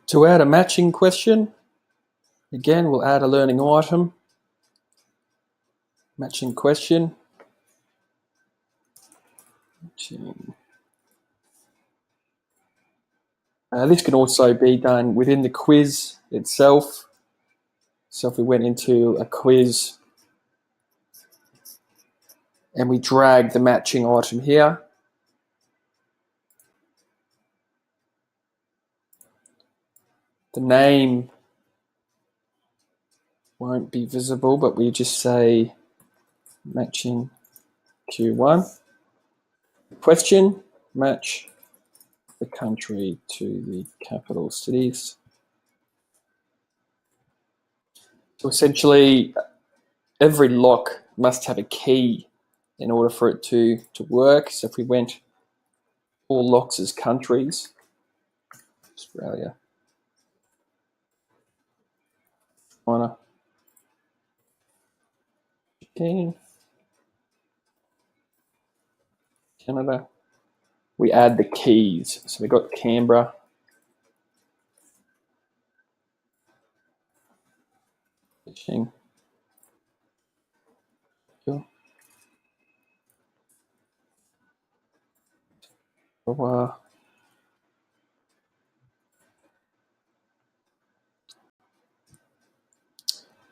To add a matching question, again, we'll add a learning item. Matching question. This can also be done within the quiz itself. So if we went into a quiz and we drag the matching item here, the name won't be visible, but we just say matching Q1. Question, match the country to the capital cities. So essentially, every lock must have a key in order for it to work. So if we went all locks as countries, Australia, China, Japan, Canada, we add the keys. So we got Canberra, fishing,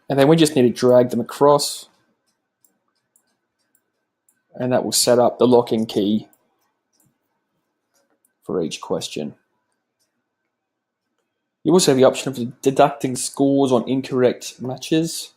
and then we just need to drag them across, and that will set up the locking key for each question. You also have the option of deducting scores on incorrect matches.